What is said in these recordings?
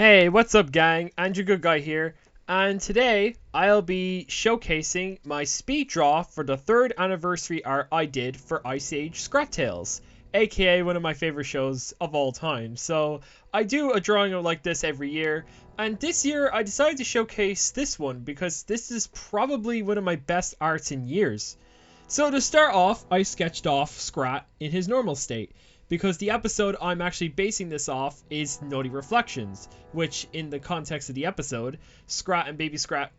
Hey, what's up, gang? Andrew Good Guy here, and today I'll be showcasing my speed draw for the 3rd anniversary art I did for Ice Age Scrat Tales, aka one of my favorite shows of all time. So I do a drawing like this every year, and this year I decided to showcase this one because this is probably one of my best arts in years. So to start off, I sketched off Scrat in his normal state, because the episode I'm actually basing this off is Nutty Reflections, which in the context of the episode, Scrat and Baby Scrat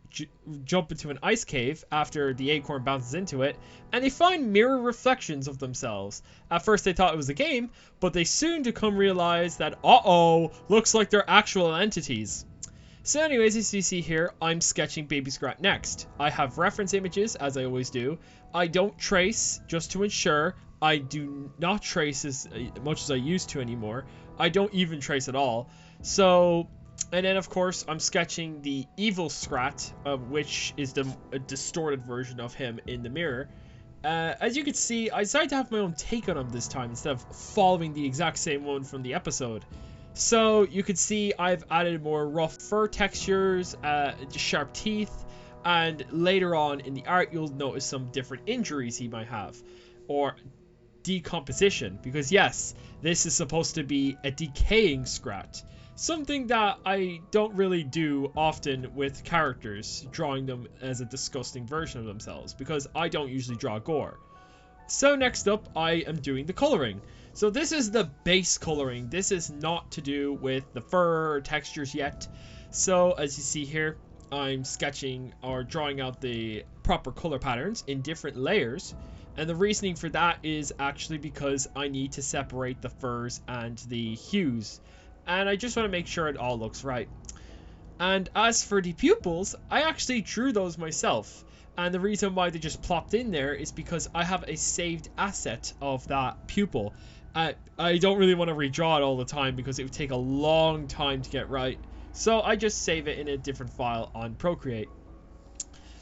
jump into an ice cave after the acorn bounces into it, and they find mirror reflections of themselves. At first they thought it was a game, but they soon to come realize that, looks like they're actual entities. So anyways, as you see here, I'm sketching Baby Scrat next. I have reference images, as I always do. I don't trace, just to ensure. I do not trace as much as I used to anymore. I don't even trace at all. So, and then of course, I'm sketching the evil Scrat, which is a distorted version of him in the mirror. As you can see, I decided to have my own take on him this time, instead of following the exact same one from the episode. So you can see I've added more rough fur textures, sharp teeth, and later on in the art you'll notice some different injuries he might have, or decomposition, because yes, this is supposed to be a decaying Scrat, something that I don't really do often with characters, drawing them as a disgusting version of themselves, because I don't usually draw gore. So next up, I am doing the coloring. So this is the base coloring. This is not to do with the fur textures yet. So as you see here, I'm sketching or drawing out the proper color patterns in different layers. And the reasoning for that is actually because I need to separate the furs and the hues. And I just want to make sure it all looks right. And as for the pupils, I actually drew those myself. And the reason why they just plopped in there is because I have a saved asset of that pupil. I don't really want to redraw it all the time because it would take a long time to get right. So I just save it in a different file on Procreate.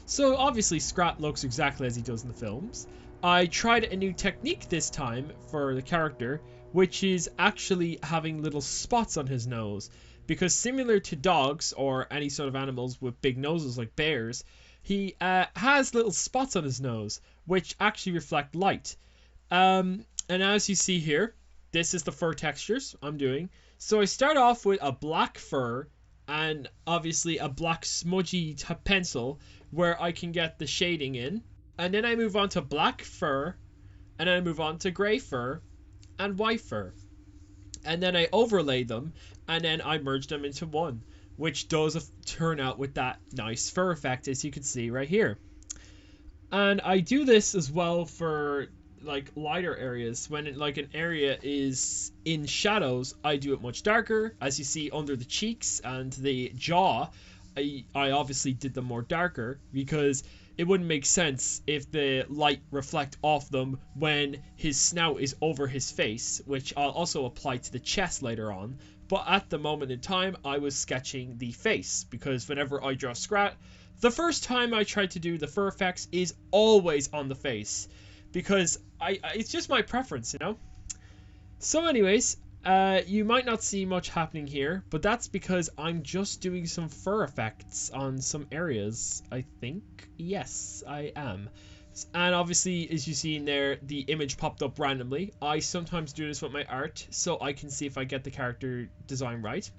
So obviously Scrat looks exactly as he does in the films. I tried a new technique this time for the character, which is actually having little spots on his nose. Because similar to dogs or any sort of animals with big noses like bears, he has little spots on his nose, which actually reflect light. And as you see here, this is the fur textures I'm doing. So I start off with a black fur and obviously a black smudgy pencil where I can get the shading in. And then I move on to black fur, and then I move on to grey fur and white fur. And then I overlay them, and then I merge them into one, which does turn out with that nice fur effect, as you can see right here. And I do this as well for like lighter areas. When an area is in shadows, I do it much darker. As you see under the cheeks and the jaw, I obviously did them more darker because it wouldn't make sense if the light reflect off them when his snout is over his face, which I'll also apply to the chest later on. But at the moment in time, I was sketching the face, because whenever I draw Scrat, the first time I try to do the fur effects is always on the face, because it's just my preference, you know? So anyways, you might not see much happening here, but that's because I'm just doing some fur effects on some areas, I think. Yes, I am. And obviously, as you see in there, the image popped up randomly. I sometimes do this with my art, so I can see if I get the character design right.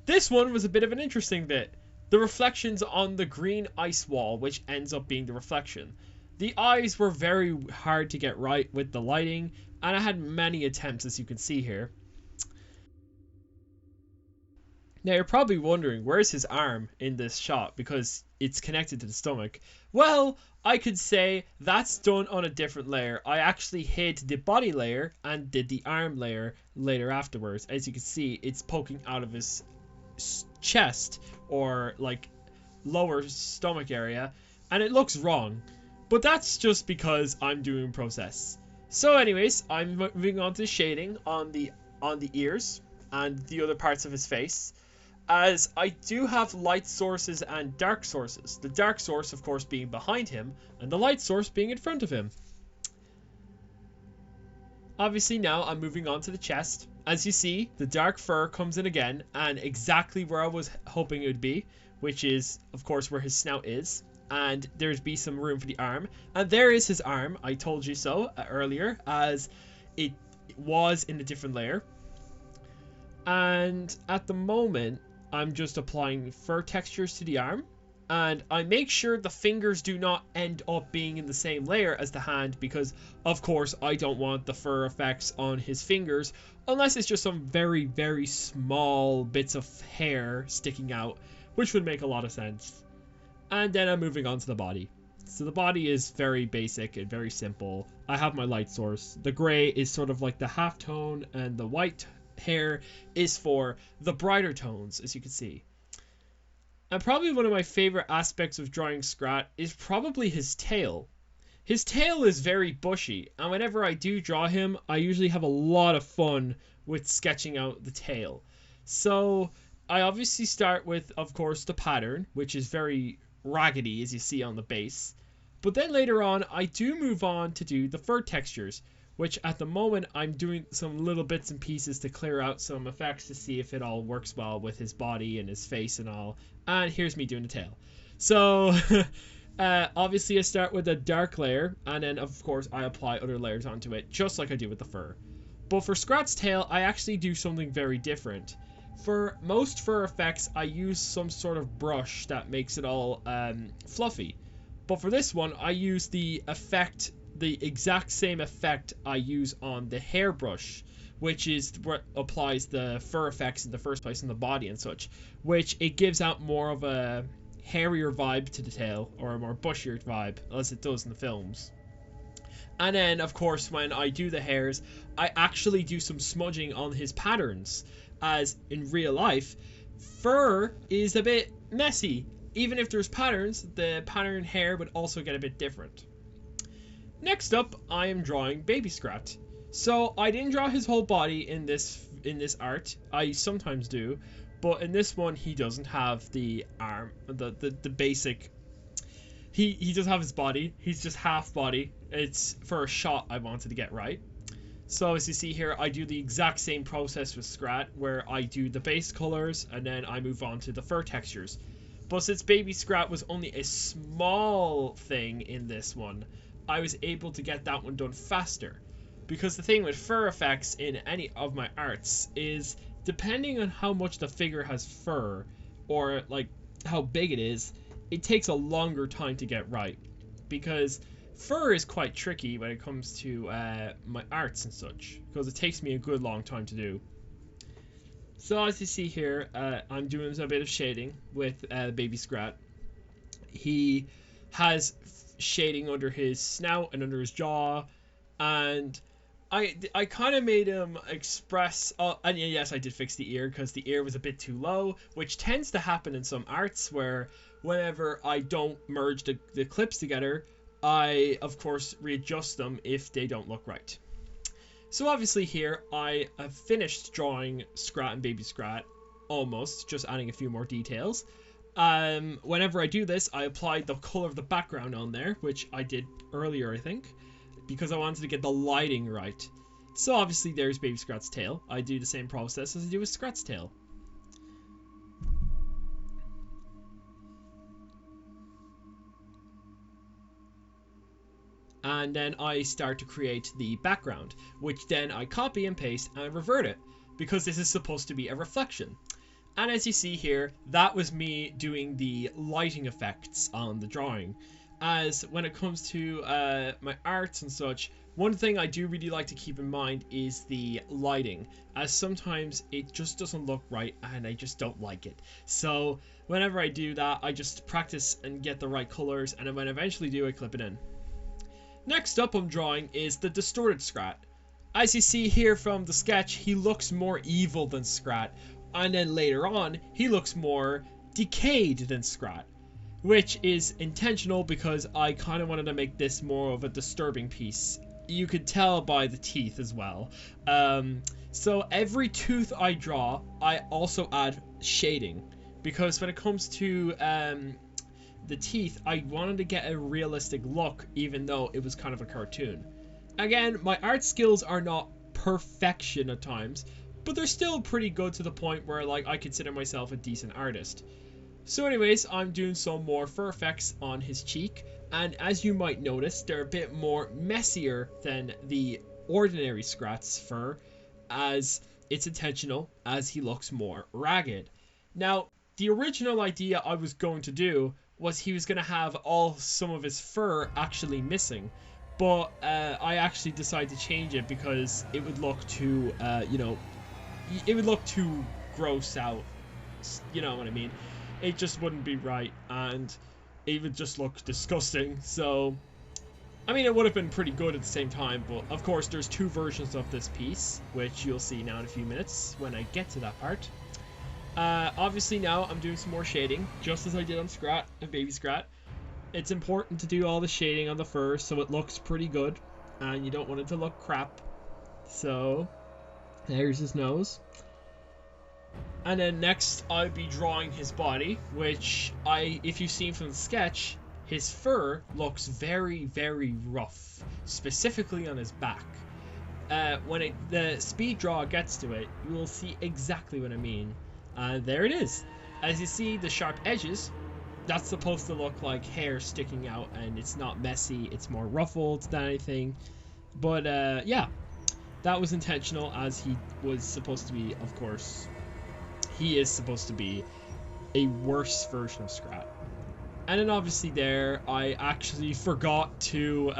This one was a bit of an interesting bit. The reflections on the green ice wall, which ends up being the reflection. The eyes were very hard to get right with the lighting, and I had many attempts, as you can see here. Now you're probably wondering, where's his arm in this shot, because it's connected to the stomach. Well, I could say that's done on a different layer. I actually hid the body layer and did the arm layer later afterwards. As you can see, it's poking out of his chest, or like lower stomach area, and it looks wrong. But that's just because I'm doing process. So anyways, I'm moving on to shading on the ears and the other parts of his face, as I do have light sources and dark sources. The dark source, of course, being behind him, and the light source being in front of him. Obviously now I'm moving on to the chest. As you see, the dark fur comes in again, and exactly where I was hoping it would be, which is, of course, where his snout is. And there's be some room for the arm. And there is his arm. I told you so earlier, as it was in a different layer. And at the moment, I'm just applying fur textures to the arm. And I make sure the fingers do not end up being in the same layer as the hand, because of course I don't want the fur effects on his fingers unless it's just some very, very small bits of hair sticking out, which would make a lot of sense. And then I'm moving on to the body. So the body is very basic and very simple. I have my light source. The gray is sort of like the half tone, and the white hair is for the brighter tones, as you can see. And probably one of my favorite aspects of drawing Scrat is probably his tail. His tail is very bushy, and whenever I do draw him, I usually have a lot of fun with sketching out the tail. So I obviously start with, of course, the pattern, which is very raggedy, as you see on the base. But then later on, I do move on to do the fur textures, which at the moment I'm doing some little bits and pieces to clear out some effects to see if it all works well with his body and his face and all. And here's me doing the tail. So obviously I start with a dark layer, and then of course I apply other layers onto it, just like I do with the fur. But for Scrat's tail, I actually do something very different. For most fur effects, I use some sort of brush that makes it all fluffy. But for this one, I use the exact same effect I use on the hairbrush, which is what applies the fur effects in the first place in the body and such, which it gives out more of a hairier vibe to the tail, or a more bushier vibe, as it does in the films. And then, of course, when I do the hairs, I actually do some smudging on his patterns, as in real life, fur is a bit messy. Even if there's patterns, the pattern hair would also get a bit different. Next up, I am drawing Baby Scrat. So I didn't draw his whole body in this art. I sometimes do, but in this one he doesn't have the arm, the basic. He does have his body. He's just half body. It's for a shot I wanted to get right. So as you see here, I do the exact same process with Scrat, where I do the base colors and then I move on to the fur textures. But since Baby Scrat was only a small thing in this one, I was able to get that one done faster. Because the thing with fur effects in any of my arts is, depending on how much the figure has fur, or like how big it is, it takes a longer time to get right. Because fur is quite tricky when it comes to my arts and such, because it takes me a good long time to do. So as you see here, I'm doing a bit of shading with Baby Scrat. He has shading under his snout and under his jaw, and I kind of made him express, and yes, I did fix the ear, because the ear was a bit too low, which tends to happen in some arts, where whenever I don't merge the clips together, I of course readjust them if they don't look right. So obviously here I have finished drawing Scrat and Baby Scrat, almost, just adding a few more details. Whenever I do this, I apply the color of the background on there, which I did earlier, I think, because I wanted to get the lighting right. So obviously there's Baby Scrat's tail. I do the same process as I do with Scrat's tail. And then I start to create the background, which then I copy and paste and revert it, because this is supposed to be a reflection. And as you see here, that was me doing the lighting effects on the drawing. As when it comes to my arts and such, one thing I do really like to keep in mind is the lighting, as sometimes it just doesn't look right and I just don't like it. So whenever I do that, I just practice and get the right colors, and then when I eventually do, I clip it in. Next up I'm drawing is the distorted Scrat. As you see here from the sketch, he looks more evil than Scrat, and then later on he looks more decayed than Scrat, which is intentional because I kind of wanted to make this more of a disturbing piece. You could tell by the teeth as well. So every tooth I draw, I also add shading, because when it comes to the teeth, I wanted to get a realistic look, even though it was kind of a cartoon. Again, my art skills are not perfection at times, but they're still pretty good to the point where like I consider myself a decent artist. So anyways, I'm doing some more fur effects on his cheek, and as you might notice, they're a bit more messier than the ordinary Scrat's fur, as it's intentional, as he looks more ragged. Now, the original idea I was going to do was he was going to have some of his fur actually missing, but I actually decided to change it because it would look too, it would look too gross out. You know what I mean? It just wouldn't be right, and it would just look disgusting. So, I mean, it would have been pretty good at the same time, but of course there's two versions of this piece, which you'll see now in a few minutes when I get to that part. Obviously now I'm doing some more shading, just as I did on Scrat and Baby Scrat. It's important to do all the shading on the fur so it looks pretty good, and you don't want it to look crap. So, there's his nose. And then next I'll be drawing his body, which if you've seen from the sketch, his fur looks very, very rough, specifically on his back. When the speed draw gets to it, you will see exactly what I mean. There it is. As you see, the sharp edges, that's supposed to look like hair sticking out, and it's not messy, it's more ruffled than anything. But yeah, that was intentional, as he was supposed to be, of course, he is supposed to be a worse version of Scrat. And then obviously there, I actually forgot to,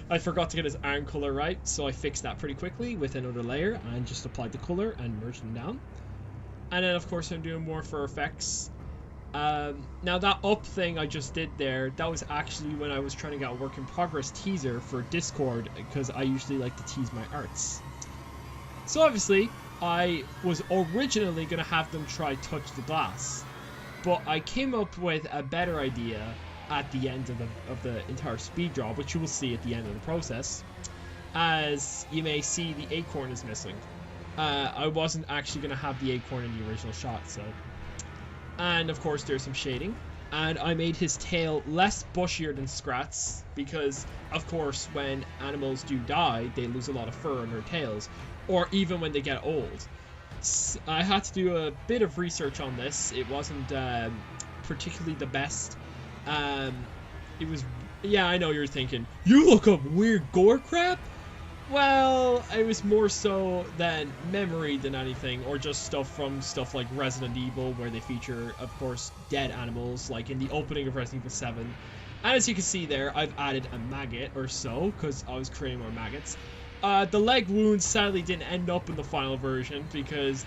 I forgot to get his arm color right, so I fixed that pretty quickly with another layer and just applied the color and merged them down. And then of course I'm doing more fur effects. Now that up thing I just did there, that was actually when I was trying to get a work in progress teaser for Discord, because I usually like to tease my arts. So obviously, I was originally going to have them try touch the glass, but I came up with a better idea at the end of the entire speed draw, which you will see at the end of the process. As you may see, the acorn is missing. I wasn't actually going to have the acorn in the original shot, so. And of course there's some shading, and I made his tail less bushier than Scrat's, because of course when animals do die, they lose a lot of fur on their tails, or even when they get old. I had to do a bit of research on this. It wasn't particularly the best. It was, yeah, I know you're thinking, you look up weird gore crap? Well, it was more so than memory than anything, or just stuff like Resident Evil, where they feature, of course, dead animals, like in the opening of Resident Evil 7. And as you can see there, I've added a maggot or so, because I was creating more maggots. The leg wound sadly didn't end up in the final version, because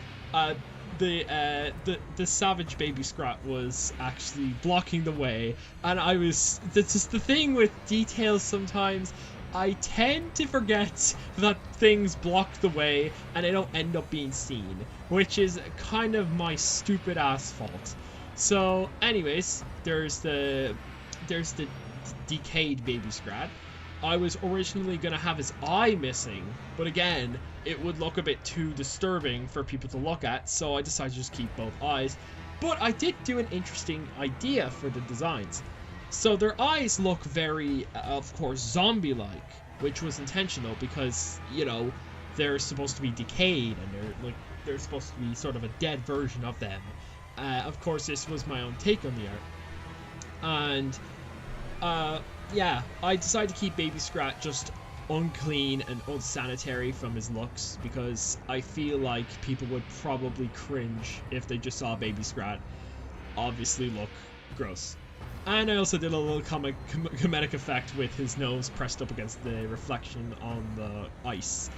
the savage baby Scrat was actually blocking the way, and that's just the thing with details sometimes. I tend to forget that things block the way and they don't end up being seen, which is kind of my stupid ass fault. So anyways, there's the decayed baby Scrat. I was originally going to have his eye missing, but again, it would look a bit too disturbing for people to look at, so I decided to just keep both eyes. But I did do an interesting idea for the designs. So their eyes look very, of course, zombie-like, which was intentional because, you know, they're supposed to be decayed and they're supposed to be sort of a dead version of them. Of course, this was my own take on the art. And, yeah, I decided to keep Baby Scrat just unclean and unsanitary from his looks, because I feel like people would probably cringe if they just saw Baby Scrat obviously look gross. And I also did a little comedic effect with his nose pressed up against the reflection on the ice.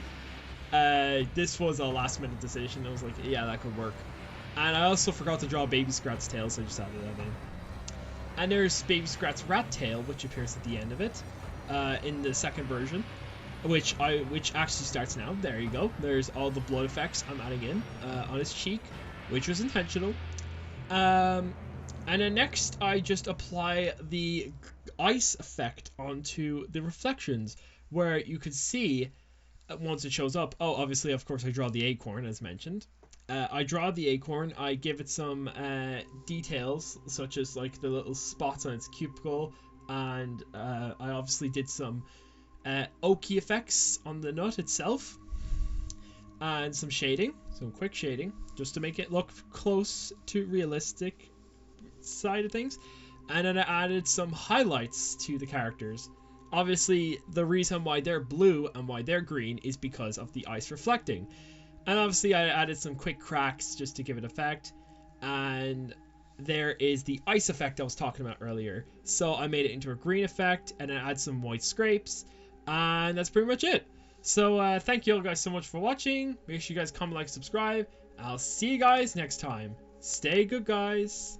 This was a last minute decision. I was like, yeah, that could work. And I also forgot to draw Baby Scrat's tail, so I just added that in. And there's Baby Scrat's rat tail, which appears at the end of it, in the second version, which actually starts now. There you go. There's all the blood effects I'm adding in on his cheek, which was intentional. And then next, I just apply the ice effect onto the reflections, where you could see, once it shows up, oh, obviously, of course, I draw the acorn, as mentioned. I draw the acorn, I give it some details, such as, like, the little spots on its cuticle, and I obviously did some oaky effects on the nut itself, and some shading, some quick shading, just to make it look close to realistic side of things. And then I added some highlights to the characters. Obviously, the reason why they're blue and why they're green is because of the ice reflecting. And obviously I added some quick cracks just to give it effect. And there is the ice effect I was talking about earlier. So I made it into a green effect and then add some white scrapes. And that's pretty much it. So thank you all guys so much for watching. Make sure you guys comment, like, subscribe. I'll see you guys next time. Stay good, guys.